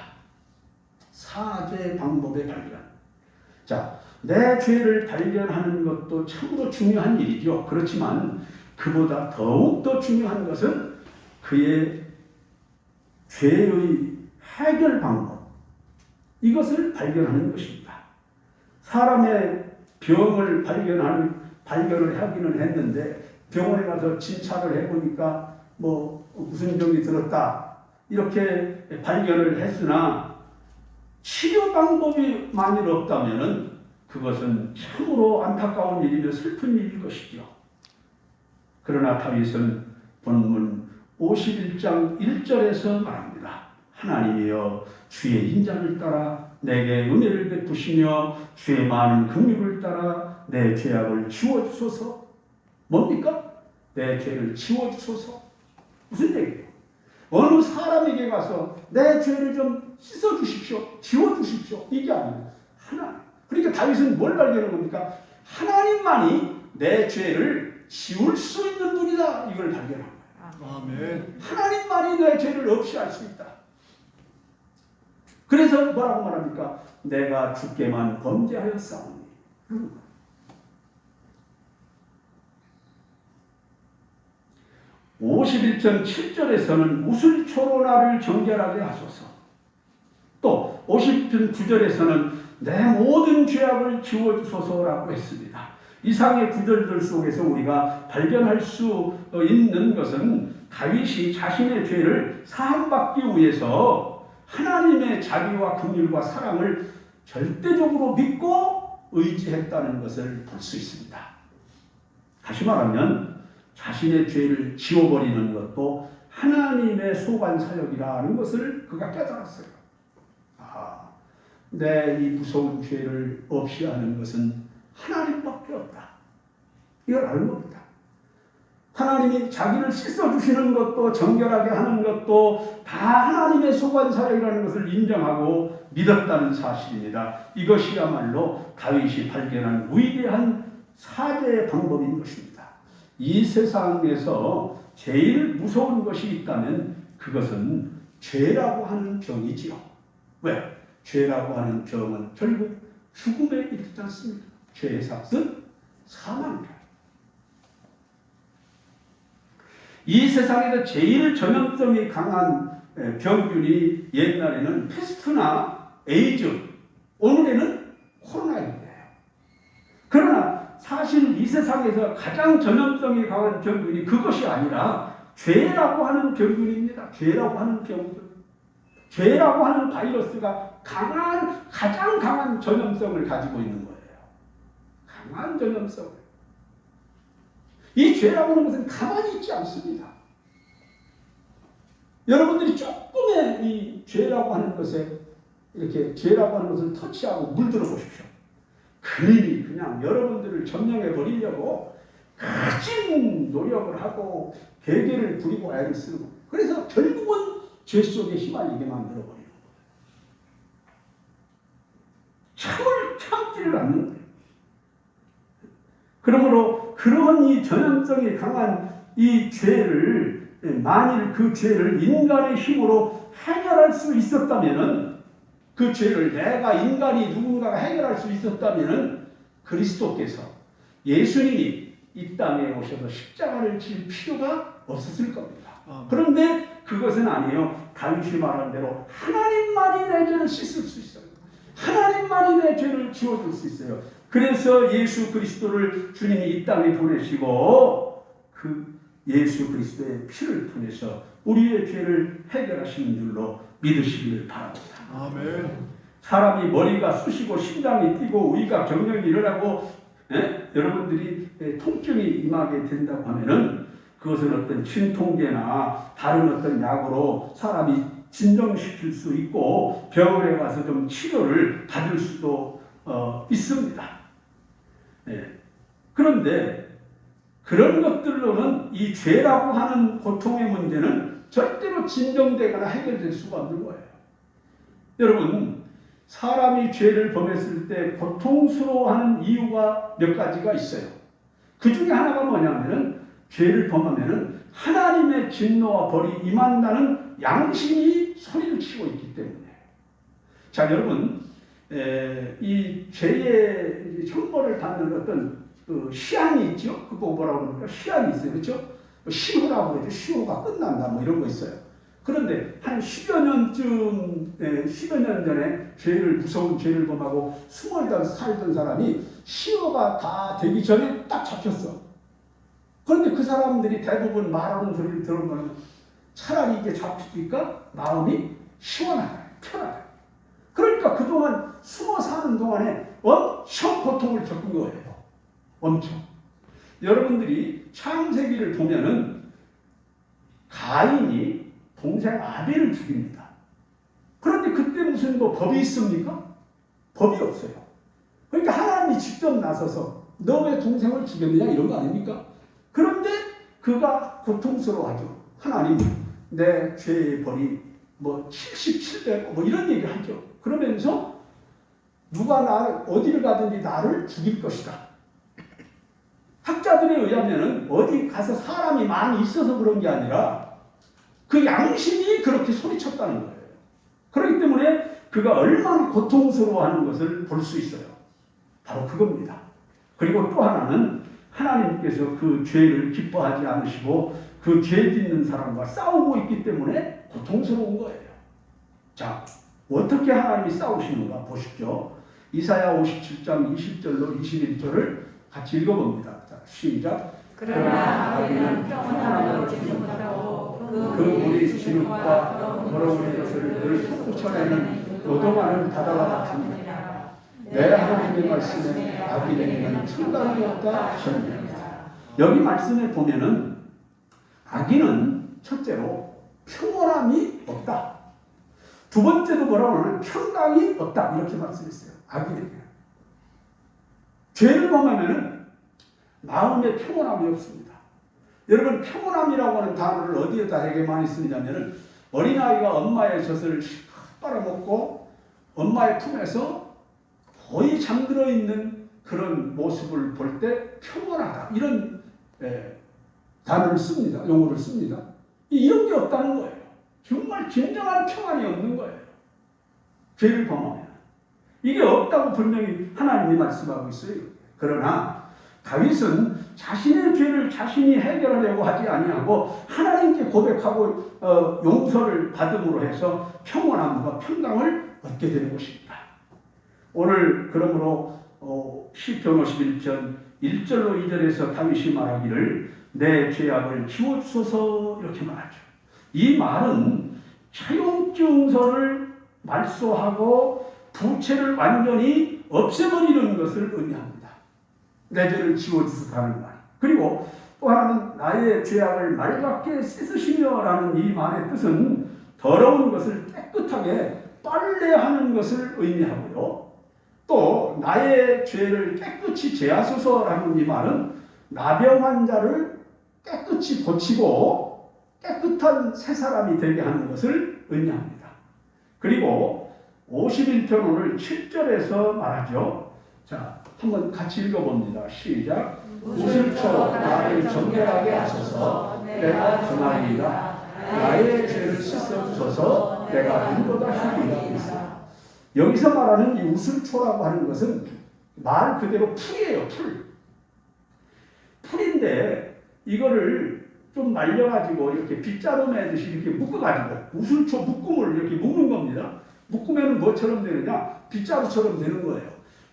사죄 방법의 발견. 자, 내 죄를 발견하는 것도 참으로 중요한 일이죠. 그렇지만 그보다 더욱더 중요한 것은 그의 죄의 해결 방법, 이것을 발견하는 것입니다. 사람의 병을 발견을 하기는 했는데 병원에 가서 진찰을 해보니까 무슨 병이 들었다 이렇게 발견을 했으나 치료 방법이 만일 없다면 그것은 참으로 안타까운 일이며 슬픈 일일 것이죠. 그러나 다윗은 본문 51장 1절에서 말합니다. 하나님이여 주의 인자를 따라 내게 은혜를 베푸시며 주의 많은 긍휼을 따라 내 죄악을 지워주소서. 뭡니까? 내 죄를 지워주소서. 무슨 얘기예요? 어느 사람에게 가서 내 죄를 좀 씻어주십시오, 지워주십시오, 이게 아니에요. 하나님. 그러니까 다윗은 뭘 발견한 겁니까? 하나님만이 내 죄를 지울 수 있는 분이다, 이걸 발견한 거예요. 아멘. 하나님만이 내 죄를 없이 할 수 있다. 그래서 뭐라고 말합니까? 내가 주께만 범죄하였사오니. 51편 7절에서는 우슬초로 나를 정결하게 하소서. 또 50편 9절에서는 내 모든 죄악을 지워주소서라고 했습니다. 이상의 구절들 속에서 우리가 발견할 수 있는 것은 다윗이 자신의 죄를 사함받기 위해서 하나님의 자비와 긍휼과 사랑을 절대적으로 믿고 의지했다는 것을 볼 수 있습니다. 다시 말하면 자신의 죄를 지워버리는 것도 하나님의 소관 사역이라는 것을 그가 깨달았어요. 내 이 무서운 죄를 없이 하는 것은 하나님밖에 없다. 이걸 아는 겁니다. 하나님이 자기를 씻어주시는 것도 정결하게 하는 것도 다 하나님의 소관 사역이라는 것을 인정하고 믿었다는 사실입니다. 이것이야말로 다윗이 발견한 위대한 사죄의 방법인 것입니다. 이 세상에서 제일 무서운 것이 있다면 그것은 죄라고 하는 병이지요. 왜? 죄라고 하는 병은 결국 죽음에 이르지 않습니까? 죄의 삭은 사망이다. 이 세상에서 제일 전염성이 강한 병균이 옛날에는 패스트나 에이즈, 오늘에는 코로나19예요. 그러나 사실 이 세상에서 가장 전염성이 강한 병균이 그것이 아니라 죄라고 하는 병균입니다. 죄라고 하는 병균. 죄라고 하는 바이러스가 가장 강한 전염성을 가지고 있는 거예요. 강한 전염성. 이 죄라고 하는 것은 가만히 있지 않습니다. 여러분들이 조금의 이 죄라고 하는 것에 이렇게 죄라고 하는 것을 터치하고 물들어 보십시오. 그림이 그냥 여러분들을 점령해 버리려고 가진 노력을 하고 계계를 부리고 애를 쓰고, 그래서 결국은 죄 속에 휘말리게 만들어 버리는 거예요. 참지를 않는 거예요. 그러므로 그런 이 전염성이 강한 이 죄를 만일 그 죄를 인간의 힘으로 해결할 수 있었다면은, 그 죄를 내가 인간이 누군가가 해결할 수 있었다면은 그리스도께서, 예수님이 이 땅에 오셔서 십자가를 질 필요가 없었을 겁니다. 그런데 그것은 아니에요. 다윗이 말한 대로 하나님만이 내 죄를 씻을 수 있어요. 하나님만이 내 죄를 지워줄 수 있어요. 그래서 예수 그리스도를 주님이 이 땅에 보내시고 그 예수 그리스도의 피를 통해서 우리의 죄를 해결하시는 줄로 믿으시기를 바랍니다. 아멘. 사람이 머리가 쑤시고 심장이 뛰고 위가 경련이 일어나고 여러분들이 통증이 임하게 된다고 하면은 그것은 어떤 진통제나 다른 어떤 약으로 사람이 진정시킬 수 있고 병원에 가서 좀 치료를 받을 수도 있습니다. 그런데 그런 것들로는 이 죄라고 하는 고통의 문제는 절대로 진정되거나 해결될 수가 없는 거예요. 여러분, 사람이 죄를 범했을 때 고통스러워하는 이유가 몇 가지가 있어요. 그 중에 하나가 뭐냐면은 죄를 범하면은 하나님의 진노와 벌이 임한다는 양심이 소리를 치고 있기 때문에. 자, 여러분, 이 죄의 형벌을 받는 어떤 그 시한이 있죠. 그거 뭐라고 그럽니까? 시한이 있어요, 그렇죠? 시효라고 그러죠. 시효가 끝난다, 뭐 이런 거 있어요. 그런데 한 10여 년쯤, 10여 년 전에 무서운 죄를 범하고 숨어 살던 사람이 시효가 다 되기 전에 딱 잡혔어. 그런데 그 사람들이 대부분 말하는 소리를 들으면 차라리 이게 잡히니까 마음이 시원하다, 편하다. 그러니까 그동안 숨어 사는 동안에 엄청 고통을 겪은 거예요. 엄청. 여러분들이 창세기를 보면은 가인이 동생 아벨을 죽입니다. 그런데 그때 무슨 뭐 법이 있습니까? 법이 없어요. 그러니까 하나님이 직접 나서서 너 왜 동생을 죽였느냐 이런 거 아닙니까? 그런데 그가 고통스러워하죠. 하나님, 내 죄의 벌이 뭐 77배 뭐 이런 얘기를 하죠. 그러면서 누가 어디를 가든지 나를 죽일 것이다. 학자들에 의하면은 어디 가서 사람이 많이 있어서 그런 게 아니라 그 양심이 그렇게 소리쳤다는 거예요. 그렇기 때문에 그가 얼마나 고통스러워하는 것을 볼 수 있어요. 바로 그겁니다. 그리고 또 하나는 하나님께서 그 죄를 기뻐하지 않으시고 그 죄 짓는 사람과 싸우고 있기 때문에 고통스러운 거예요. 자, 어떻게 하나님이 싸우시는가 보십시오. 이사야 57장 20절로 21절을 같이 읽어봅니다. 자, 시작. 그러나 너희는 평온함을 얻지 못하고 그 물이 진흙과 더러운 것을 늘 솟구쳐내는 노동하는 바다와 같으니라. 내 하나님의 말씀에 악이 되면 청각이 없다 하셨느니라. 여기 말씀에 보면은 악인은 첫째로 평온함이 없다. 두 번째도 뭐라고 하냐면 평강이 없다. 이렇게 말씀했어요. 악인에게. 죄를 범하면은 마음에 평온함이 없습니다. 여러분, 평온함이라고 하는 단어를 어디에다 되게 많이 쓰냐면은 어린아이가 엄마의 젖을 빨아먹고 엄마의 품에서 거의 잠들어 있는 그런 모습을 볼 때 평온하다. 이런 단어를 씁니다. 용어를 씁니다. 이런 게 없다는 거예요. 정말 진정한 평안이 없는 거예요. 죄를 범하면. 이게 없다고 분명히 하나님이 말씀하고 있어요. 그러나 다윗은 자신의 죄를 자신이 해결하려고 하지 아니하고 하나님께 고백하고 용서를 받음으로 해서 평온함과 평강을 얻게 되는 것입니다. 오늘 그러므로 시편 51편 1절로 2절에서 다윗이 말하기를 내 죄악을 지워주소서 이렇게 말하죠. 이 말은 차용증서를 말소하고 부채를 완전히 없애버리는 것을 의미합니다. 내 죄를 지워주소서 하는 말. 그리고 또 하나는 나의 죄악을 맑게 씻으시며 라는 이 말의 뜻은 더러운 것을 깨끗하게 빨래하는 것을 의미하고요. 또 나의 죄를 깨끗이 제하소서라는 이 말은 나병 자를 깨끗이 고치고 깨끗한 새 사람이 되게 하는 것을 의미합니다. 그리고 51편 오늘 7절에서 말하죠. 자, 한번 같이 읽어봅니다. 시작. 웃을 쳐 나를 정결하게 하소서 내가 전하리이다. 나의 죄를 씻어주소서. 내가 눈보다 힘이다. 여기서 말하는 이 우슬초라고 하는 것은 말 그대로 풀이에요. 풀인데 이거를 좀 말려가지고 이렇게 빗자루 매듯이 이렇게 묶어가지고 우슬초 묶음을 이렇게 묶는 겁니다. 묶으면 뭐처럼 되느냐? 빗자루처럼 되는 거예요.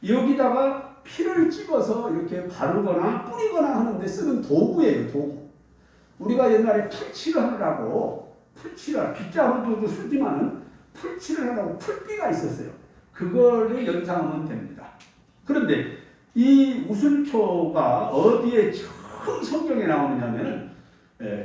여기다가 피를 찍어서 이렇게 바르거나 뿌리거나 하는데 쓰는 도구예요. 도구. 우리가 옛날에 풀칠을 하느라고 빗자루도 쓰지만 풀칠을 하려고 풀비가 있었어요. 그거를 연상하면 됩니다. 그런데 이 우슬초가 어디에 처음 성경에 나오느냐면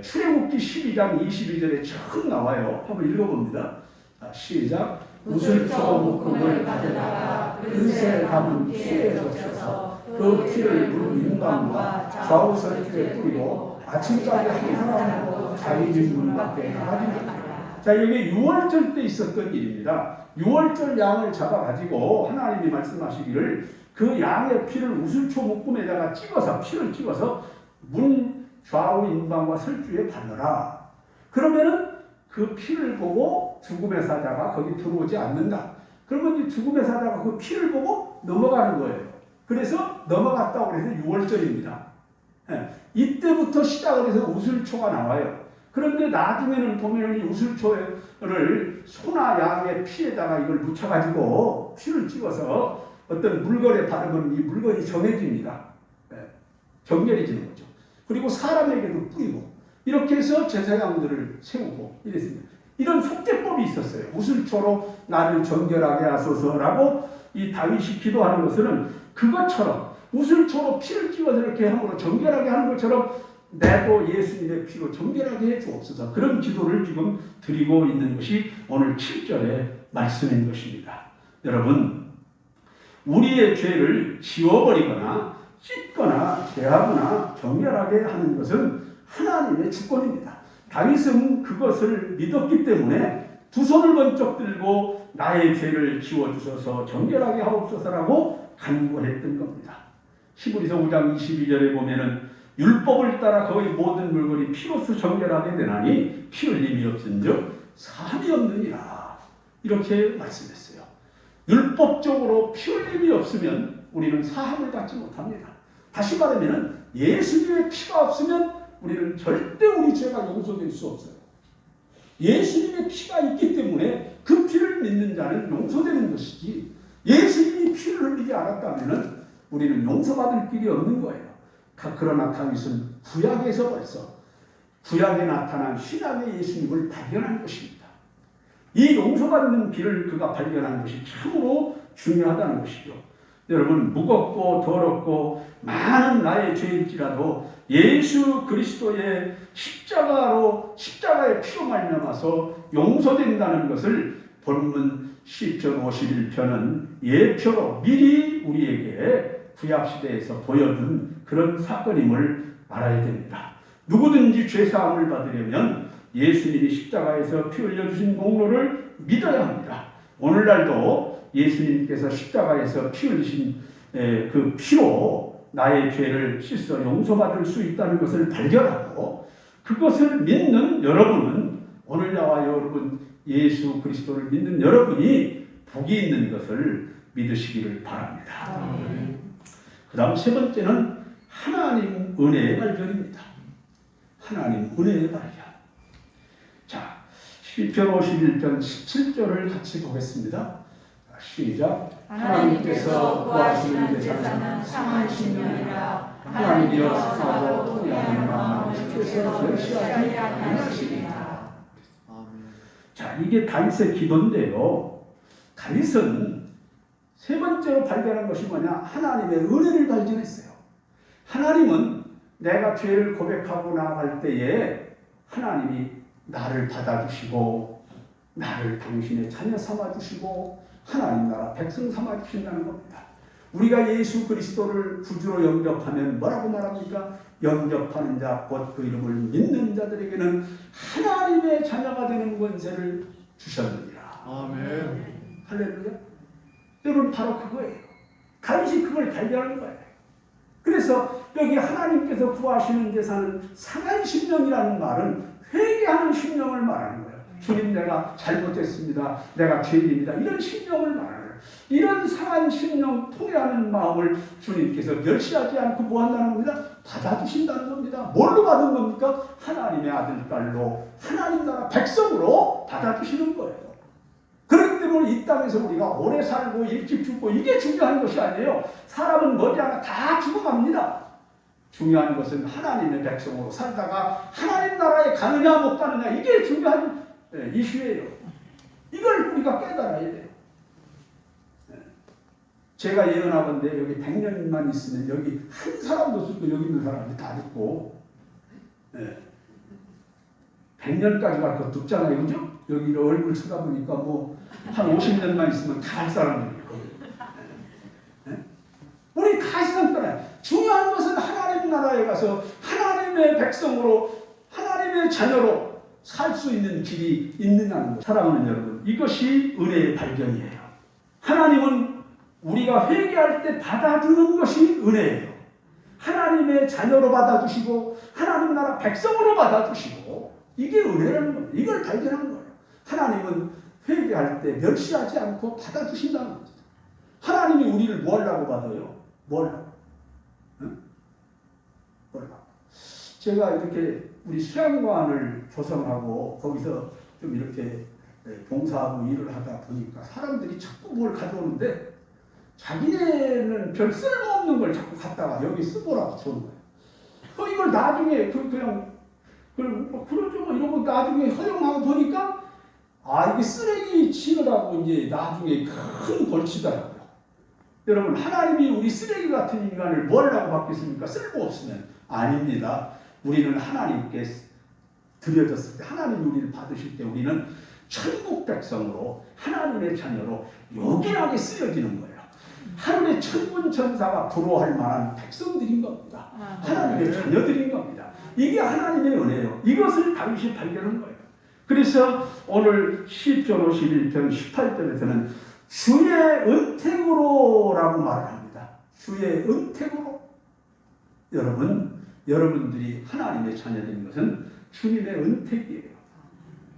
출애굽기 12장 22절에 처음 나와요. 한번 읽어봅니다. 자, 시작. 우슬초 묶음을 가져다가 그릇에 담은 피에 적셔서 그 피를 물 인방과 좌우설주에 뿌리고 아침까지 한 사람으로 자기 집 문 밖에 나가지라. 자, 이게 6월절 때 있었던 일입니다. 6월절 양을 잡아가지고 하나님이 말씀하시기를 그 양의 피를 우슬초 묶음에다가 피를 찍어서 문 좌우 인방과 설주에 바르라. 그러면은 그 피를 보고 죽음의 사자가 거기 들어오지 않는다. 그러면 이 죽음의 사자가 그 피를 보고 넘어가는 거예요. 그래서 넘어갔다고 해서 6월절입니다. 이때부터 시작을 해서 우슬초가 나와요. 그런데 나중에는 보면 이 우슬초를 소나 양의 피에다가 이걸 묻혀가지고 피를 찍어서 어떤 물건에 바르면 이 물건이 정해집니다. 정렬해지는 거죠. 그리고 사람에게도 뿌리고 이렇게 해서 제사장들을 세우고 이랬습니다. 이런 속죄법이 있었어요. 우슬초로 나를 정결하게 하소서라고 이 다윗이 기도하는 것은 그것처럼 우슬초로 피를 찍어서 이렇게 함으로 정결하게 하는 것처럼 내도 예수님의 피로 정결하게 해주옵소서. 그런 기도를 지금 드리고 있는 것이 오늘 7절의 말씀인 것입니다. 여러분, 우리의 죄를 지워버리거나 씻거나 제하거나 정결하게 하는 것은 하나님의 주권입니다. 다윗은 그것을 믿었기 때문에 두 손을 번쩍 들고 나의 죄를 지워주셔서 정결하게 하옵소서라고 간구했던 겁니다. 히브리서 5장 22절에 보면은 율법을 따라 거의 모든 물건이 피로써 정결하게 되나니 피 흘림이 없은즉 사함이 없느니라. 이렇게 말씀했어요. 율법적으로 피 흘림이 없으면 우리는 사함을 받지 못합니다. 다시 말하면 예수님의 피가 없으면 우리는 절대 우리 죄가 용서될 수 없어요. 예수님의 피가 있기 때문에 그 피를 믿는 자는 용서되는 것이지 예수님이 피를 흘리지 않았다면 우리는 용서받을 길이 없는 거예요. 그러나 다윗은 구약에서 벌써 구약에 나타난 신약의 예수님을 발견한 것입니다. 이 용서받는 길을 그가 발견한 것이 참으로 중요하다는 것이죠. 여러분, 무겁고 더럽고 많은 나의 죄일지라도 예수 그리스도의 십자가의 피로 말미암아서 용서된다는 것을 본문 10편 51편은 예표로 미리 우리에게 구약시대에서 보여준 그런 사건임을 알아야 됩니다. 누구든지 죄사함을 받으려면 예수님이 십자가에서 피 흘려주신 공로를 믿어야 합니다. 오늘날도 예수님께서 십자가에서 피 흘리신 그 피로 나의 죄를 씻어 용서받을 수 있다는 것을 발견하고 그것을 믿는 여러분은 오늘 나와 여러분 예수 그리스도를 믿는 여러분이 복이 있는 것을 믿으시기를 바랍니다. 그 다음 세 번째는 하나님 은혜의 발견입니다. 하나님 은혜의 발견. 자, 시편 51편 17절을 같이 보겠습니다. 시작. 하나님께서 구하시는 대상은 상한 신령이라 하나님이여 사도 통해하는 마음을 주께서 결시하지 아니하시리라. 자, 이게 다윗의 기도인데요. 다윗은 세 번째로 발견한 것이 뭐냐? 하나님의 은혜를 발견했어요. 하나님은 내가 죄를 고백하고 나아갈 때에 하나님이 나를 받아주시고 나를 당신의 자녀 삼아주시고 하나님 나라 백성 삼아주신다는 겁니다. 우리가 예수 그리스도를 구주로 영접하면 뭐라고 말합니까? 영접하는 자 곧 그 이름을 믿는 자들에게는 하나님의 자녀가 되는 권세를 주셨느니라. 아멘. 할렐루야. 여러분 바로 그거예요. 다윗이 그걸 발견한 거예요. 그래서 여기 하나님께서 구하시는 제사는 상한 심령이라는 말은 회개하는 심령을 말하는 거예요. 주님, 내가 잘못했습니다. 내가 죄인입니다. 이런 심령을 말하는 거예요. 이런 상한 심령 통해하는 마음을 주님께서 멸시하지 않고 뭐 한다는 겁니다? 받아주신다는 겁니다. 뭘로 받은 겁니까? 하나님의 아들, 딸로 하나님 나라 백성으로 받아주시는 거예요. 그렇기 때문에 이 땅에서 우리가 오래 살고 일찍 죽고 이게 중요한 것이 아니에요. 사람은 머지않아 다 죽어갑니다. 중요한 것은 하나님의 백성으로 살다가 하나님 나라에 가느냐 못 가느냐, 이게 중요한 이슈예요. 이걸 우리가 깨달아야 돼요. 제가 예언하건대 여기 100년만 있으면 여기 한 사람도 없고 여기 있는 사람이 다 죽고 100년까지 갈 것도 없잖아요. 그죠? 여기 얼굴 쳐다보니까 뭐 한 50년만 있으면 다 할 사람들이에요. 우리 다 세상 떠나요. 중요한 것은 하나님 나라에 가서 하나님의 백성으로 하나님의 자녀로 살 수 있는 길이 있느냐는 것. 사랑하는 여러분, 이것이 은혜의 발견이에요. 하나님은 우리가 회개할 때 받아주는 것이 은혜예요. 하나님의 자녀로 받아주시고 하나님 나라 백성으로 받아주시고, 이게 은혜라는 겁니다. 이걸 발견한 거예요. 하나님은 회개할 때 멸시하지 않고 받아주신다는 겁니다. 하나님이 우리를 뭐 하려고 받아요? 뭐 하려고? 응? 뭐 하려고? 제가 이렇게 우리 수양관을 조성하고 거기서 좀 이렇게 봉사하고 일을 하다 보니까 사람들이 자꾸 뭘 가져오는데 자기네는 별 쓸모없는 걸 자꾸 갖다가 여기 쓰보라고 주는 거예요. 이걸 나중에 그냥 그러죠 뭐 이런 거 나중에 허용하고 보니까 이게 쓰레기 치느라고 이제 나중에 큰 골치더라고요. 여러분, 하나님이 우리 쓰레기 같은 인간을 뭘 하고 받겠습니까? 쓸모없으면. 아닙니다. 우리는 하나님께 드려졌을 때, 하나님이 우리를 받으실 때 우리는 천국 백성으로 하나님의 자녀로 요긴하게 쓰여지는 거예요. 하늘의 천군 천사가 부러워할 만한 백성들인 겁니다. 하나님의 자녀들인 겁니다. 이게 하나님의 은혜예요. 이것을 다윗이 발견한 거예요. 그래서 오늘 시편 51편 18절에서는 주의 은택으로라고 말을 합니다. 주의 은택으로. 여러분들이 하나님의 자녀된 것은 주님의 은택이에요.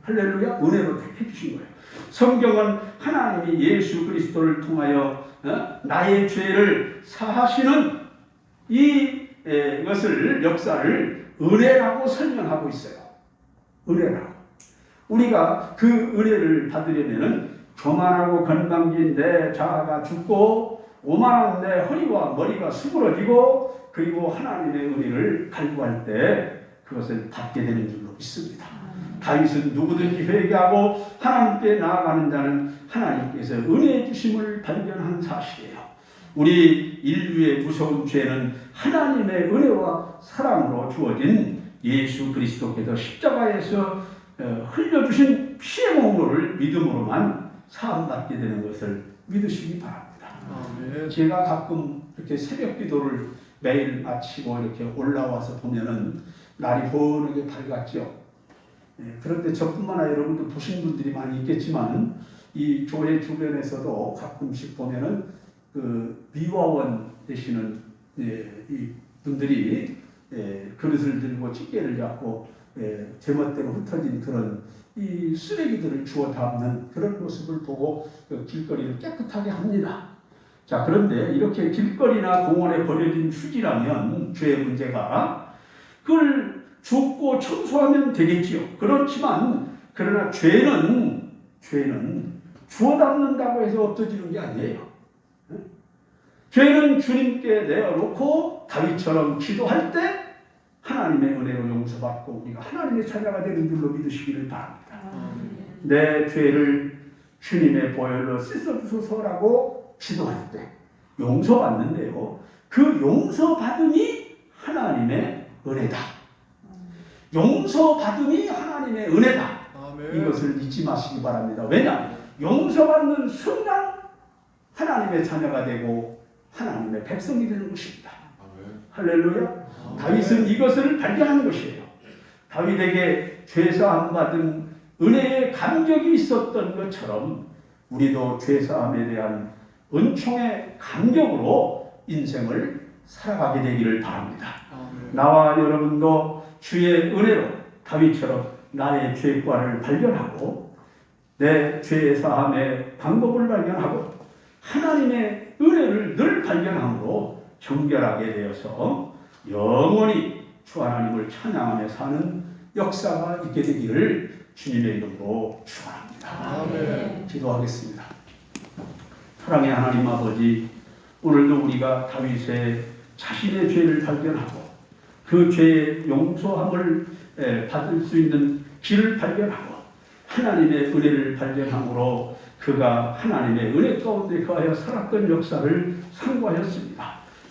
할렐루야. 은혜로 택해 주신 거예요. 성경은 하나님이 예수 그리스도를 통하여 나의 죄를 사하시는 이것을 역사를 은혜라고 설명하고 있어요. 은혜라고. 우리가 그 은혜를 받으려면은 교만하고 건방진 내 자아가 죽고 오만한 내 허리와 머리가 수그러지고 그리고 하나님의 은혜를 갈구할 때 그것을 받게 되는 줄로 믿습니다. 다윗은 누구든지 회개하고 하나님께 나아가는 자는 하나님께서 은혜 주심을 발견한 사실이에요. 우리 인류의 무서운 죄는 하나님의 은혜와 사랑으로 주어진 예수 그리스도께서 십자가에서 흘려주신 피의 공로를 믿음으로만 사함받게 되는 것을 믿으시기 바랍니다. 제가 가끔 이렇게 새벽 기도를 매일 마치고 이렇게 올라와서 보면은 날이 번하게 밝았죠. 그런데 저뿐만 아니라 여러분도 보신 분들이 많이 있겠지만 이 교회 주변에서도 가끔씩 보면은 그 미화원 되시는 이 분들이 그릇을 들고 찌개를 잡고 제멋대로 흩어진 그런 이 쓰레기들을 주워 담는 그런 모습을 보고 그 길거리를 깨끗하게 합니다. 자, 그런데 이렇게 길거리나 공원에 버려진 휴지라면 죄의 문제가 그걸 줍고 청소하면 되겠지요. 그렇지만 그러나 죄는 주워 담는다고 해서 없어지는 게 아니에요. 죄는 주님께 내어놓고 다윗처럼 기도할 때 하나님의 은혜로 용서받고 우리가 하나님의 자녀가 되는 줄로 믿으시기를 바랍니다. 내 죄를 주님의 보혈로 씻어주소서라고 기도할 때 용서받는데요. 그 용서받음이 하나님의 은혜다. 용서받음이 하나님의 은혜다. 이것을 잊지 마시기 바랍니다. 왜냐? 용서받는 순간 하나님의 자녀가 되고 하나님의 백성이 되는 것입니다. 할렐루야. 다윗은 이것을 발견한 것이에요. 다윗에게 죄사함 받은 은혜의 감격이 있었던 것처럼 우리도 죄사함에 대한 은총의 감격으로 인생을 살아가게 되기를 바랍니다. 나와 여러분도 주의 은혜로 다윗처럼 나의 죄과를 발견하고 내 죄 사함의 방법을 발견하고 하나님의 은혜를 늘 발견함으로 정결하게 되어서 영원히 주 하나님을 찬양하며 사는 역사가 있게 되기를 주님의 이름으로 축원합니다. 아멘. 기도하겠습니다. 사랑의 하나님 아버지, 오늘도 우리가 다윗의 자신의 죄를 발견하고 그 죄의 용서함을 받을 수 있는 길을 발견하고 하나님의 은혜를 발견함으로 그가 하나님의 은혜 가운데 거하여 살았던 역사를 상고하였습니다.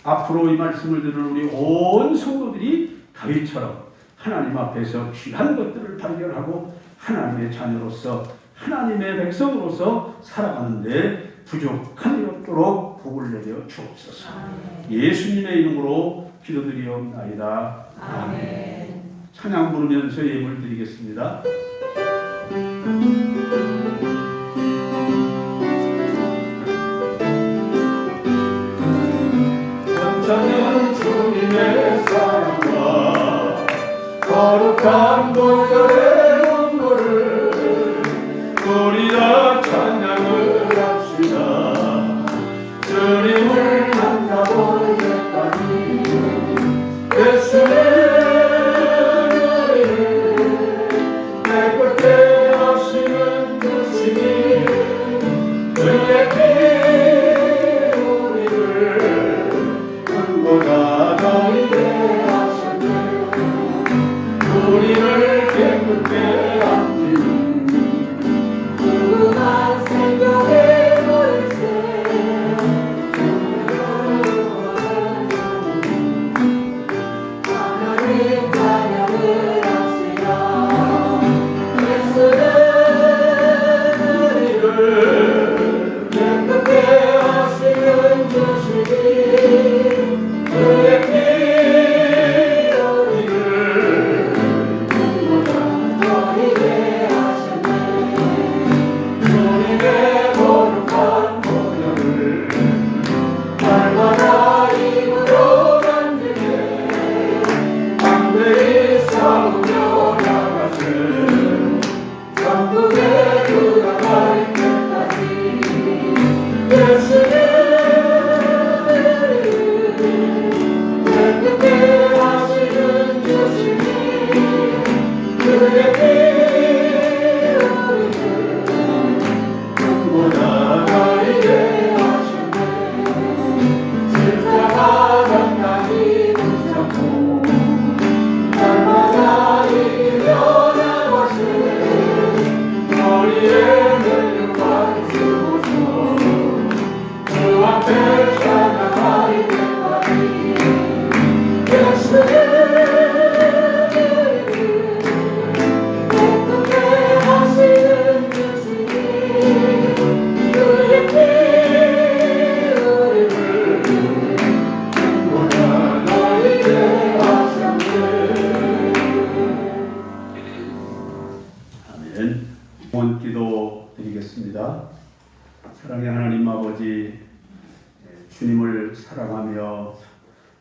앞으로 이 말씀을 들은 우리 온 성도들이 다윗처럼 하나님 앞에서 귀한 것들을 발견하고 하나님의 자녀로서 하나님의 백성으로서 살아가는데 부족함이 없도록 복을 내려 주옵소서. 예수님의 이름으로 기도드리옵나이다. 아멘. 찬양 부르면서 예물 드리겠습니다. 감사는 주님의 사랑과 거룩한 보혈의 원고를 우리 다 찬양을 합시다. 주님을 만나볼 때까지 예수는 우리를 내 곁에 하시는 주시니 그의 피 우리를 보다 너희를 하셨네. 우리를 깨끗게 함께 구원한 생명의 월세 하나님 찬양을 합시다. 예수는 우리를 깨끗게 하시는 주시니 그의 피 우리를 너희에게 하셨네. 주님의 거룩한 보혈을 날마다 입으로 만지게 담대히 싸우며 나가세. 천국에 들어갈 때까지 예수는 깨끗게 하시는 주시니 그의 피 우리를 보다 너희에게 하셨네. 십자가 단단히 붙잡고 날마다 이기며 나가시네. 머리에 멜류관 쓰고서 주 앞에 찬양할 때까지 예수는 깨끗게 하시는 주시니 그의 피 우리를 보다 너희에게 하셨네. 아멘. 원기도 드리겠습니다. 사랑의 하나님 아버지, 주님을 사랑하며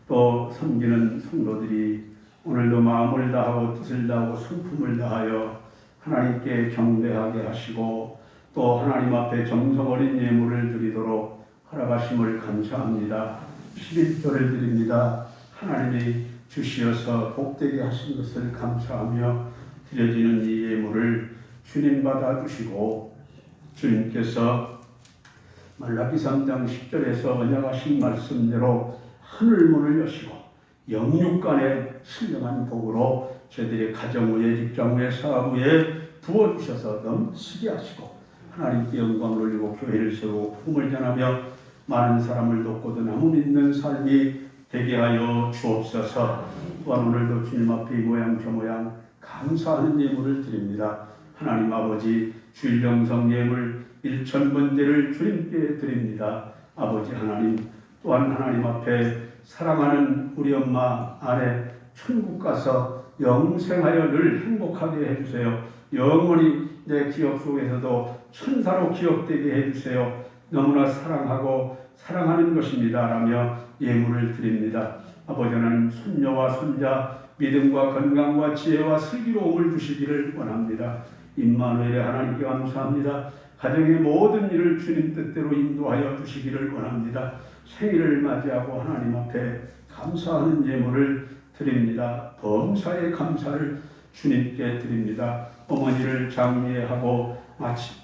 또 섬기는 성도들이 오늘도 마음을 다하고 뜻을 다하고 성품을 다하여 하나님께 경배하게 하시고 또 하나님 앞에 정성 어린 예물을 드리도록 허락하심을 감사합니다. 11조를 드립니다. 하나님이 주시어서 복되게 하신 것을 감사하며 드려지는 이 예물을 주님 받아주시고 주님께서 말라기 3장 10절에서 언약하신 말씀대로 하늘문을 여시고 영육간의 신령한 복으로 저희들의 가정 후에 직장 후에 사업 후에 부어주셔서 넘치게 하시고 하나님께 영광을 올리고 교회를 세우고 복음을 전하며 많은 사람을 돕고도 나무 믿는 삶이 되게 하여 주옵소서. 또한 오늘도 주님 앞에 이 모양 저 모양 감사하는 예물을 드립니다. 하나님 아버지 주일정성 예물 1,000번제를 주님께 드립니다. 아버지 하나님, 또한 하나님 앞에 사랑하는 우리 엄마 아내 천국 가서 영생하여 늘 행복하게 해주세요. 영원히 내 기억 속에서도 천사로 기억되게 해주세요. 너무나 사랑하고 사랑하는 것입니다 라며 예물을 드립니다. 아버지 하나님, 손녀와 손자 믿음과 건강과 지혜와 슬기로움을 주시기를 원합니다. 임마누엘의 하나님께 감사합니다. 가정의 모든 일을 주님 뜻대로 인도하여 주시기를 원합니다. 생일을 맞이하고 하나님 앞에 감사하는 예물을 드립니다. 범사의 감사를 주님께 드립니다. 어머니를 장례하고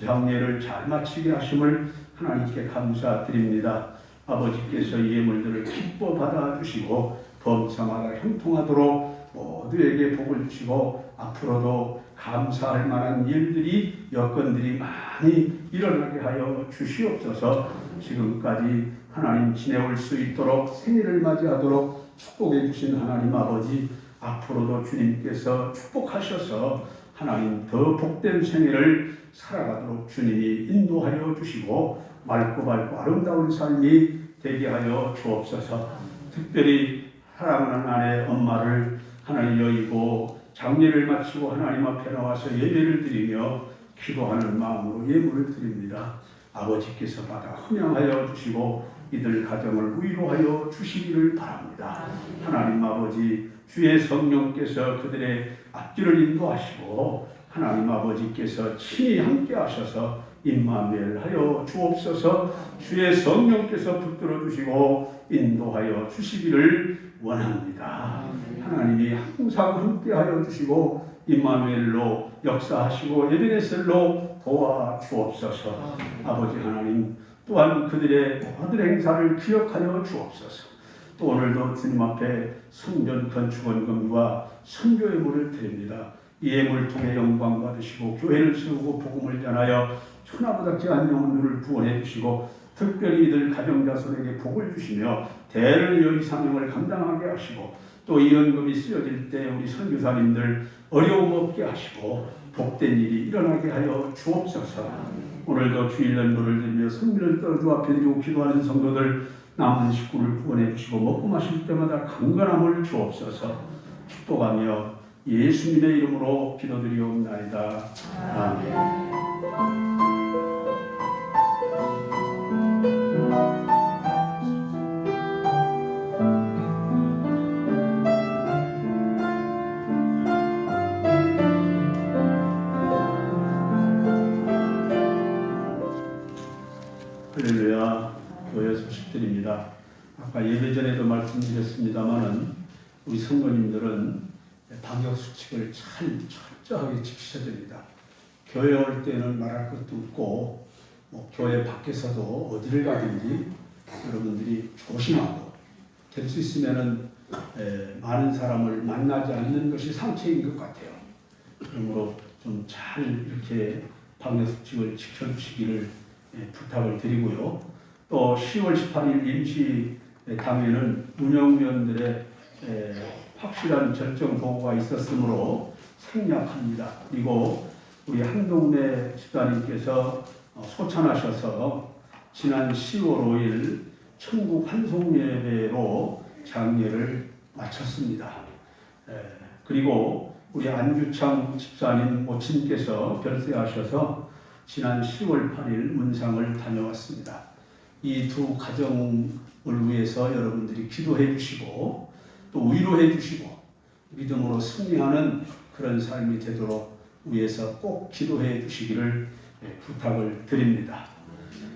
장례를 잘 마치게 하심을 하나님께 감사드립니다. 아버지께서 이 예물들을 기뻐 받아주시고 범사마다 형통하도록 모두에게 복을 주시고 앞으로도 감사할 만한 일들이 여건들이 많이 일어나게 하여 주시옵소서. 지금까지 하나님 지내올 수 있도록 생일을 맞이하도록 축복해 주신 하나님 아버지, 앞으로도 주님께서 축복하셔서 하나님 더 복된 생일을 살아가도록 주님이 인도하여 주시고 맑고 밝고 아름다운 삶이 되게 하여 주옵소서. 특별히 사랑하는 아내 엄마를 하나님 여의고 장례를 마치고 하나님 앞에 나와서 예배를 드리며 기도하는 마음으로 예물을 드립니다. 아버지께서 받아 헌양하여 주시고 이들 가정을 위로하여 주시기를 바랍니다. 하나님 아버지, 주의 성령께서 그들의 앞길을 인도하시고 하나님 아버지께서 친히 함께 하셔서 임마누엘 하여 주옵소서. 주의 성령께서 붙들어 주시고 인도하여 주시기를 원합니다. 하나님이 항상 함께 하여 주시고 임마누엘로 역사하시고 에베네셀로 도와 주옵소서. 아버지 하나님, 또한 그들의 모든 행사를 기억하여 주옵소서. 또 오늘도 주님 앞에 성전 건축원금과 선교의 물을 드립니다. 이 예물을 통해 영광 받으시고 교회를 세우고 복음을 전하여 천하보다 귀한 영혼들을 구원해 주시고 특별히 이들 가정자손에게 복을 주시며 대를 이어 이 사명을 감당하게 하시고 또 이 연금이 쓰여질 때 우리 선교사님들 어려움 없게 하시고 복된 일이 일어나게 하여 주옵소서. 오늘도 주일 연도를 드리며 성민을 떨어주 앞에 드리고 기도하는 성도들 남은 식구를 구원해 주시고 먹고 마실 때마다 강건함을 주옵소서. 축복하며 예수님의 이름으로 기도드리옵나이다. 아멘. 할렐루야. 교회 소식드립니다. 아까 예배 전에도 말씀드렸습니다마는 우리 성도님들은 방역수칙을 잘 철저하게 지키셔야 됩니다. 교회 올 때는 말할 것도 없고 교회 밖에서도 어디를 가든지 여러분들이 조심하고 될 수 있으면은 많은 사람을 만나지 않는 것이 상책인 것 같아요. 그러므로 좀 잘 이렇게 방역수칙을 지켜주시기를 부탁을 드리고요. 또 10월 18일 임시 당에는 운영위원들의 확실한 절정 보고가 있었으므로 생략합니다. 그리고 우리 한동래 집사님께서 소천하셔서 지난 10월 5일 천국 환송예배로 장례를 마쳤습니다. 그리고 우리 안주창 집사님 모친께서 별세하셔서 지난 10월 8일 문상을 다녀왔습니다. 이 두 가정을 위해서 여러분들이 기도해 주시고 또 위로해 주시고 믿음으로 승리하는 그런 삶이 되도록 위해서 꼭 기도해 주시기를 부탁을 드립니다.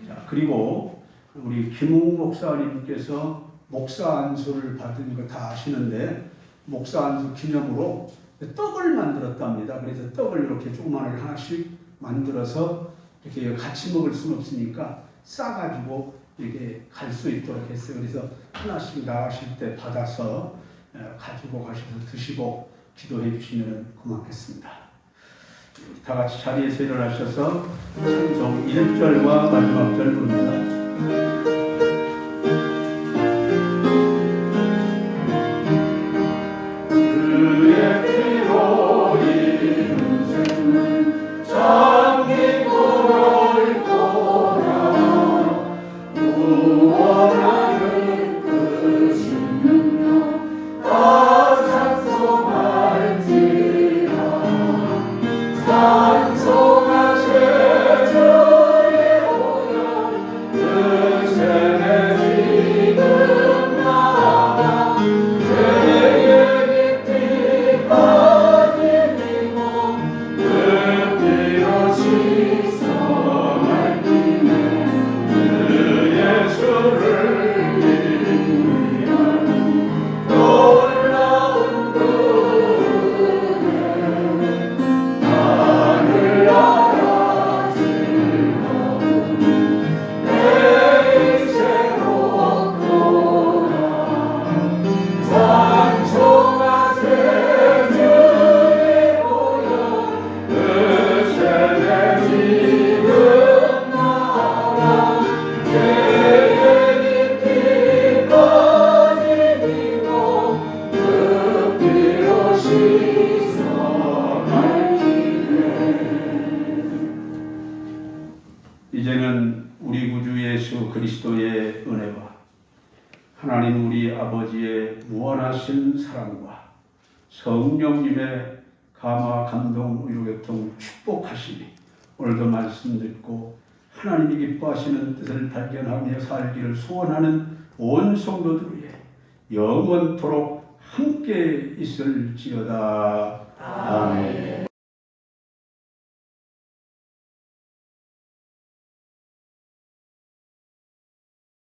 자, 그리고 우리 김웅 목사님께서 목사 안수를 받은 거 다 아시는데 목사 안수 기념으로 떡을 만들었답니다. 그래서 떡을 이렇게 조그마하게 하나씩 만들어서 이렇게 같이 먹을 수는 없으니까 싸가지고 이렇게 갈 수 있도록 했어요. 그래서 하나씩 나가실 때 받아서 가지고 가셔서 드시고 기도해 주시면 고맙겠습니다. 다 같이 자리에서 일어나셔서 찬송 1절과 마지막 절 부릅니다. 찬송하세 주의 오영 그 샘의 지금 그리스도의 은혜와 하나님 우리 아버지의 무한하신 사랑과 성령님의 감화 감동 위로교통 축복하시니 오늘도 말씀 듣고 하나님이 기뻐하시는 뜻을 발견하며 살기를 소원하는 온 성도들 위해 영원토록 함께 있을지어다. 아멘.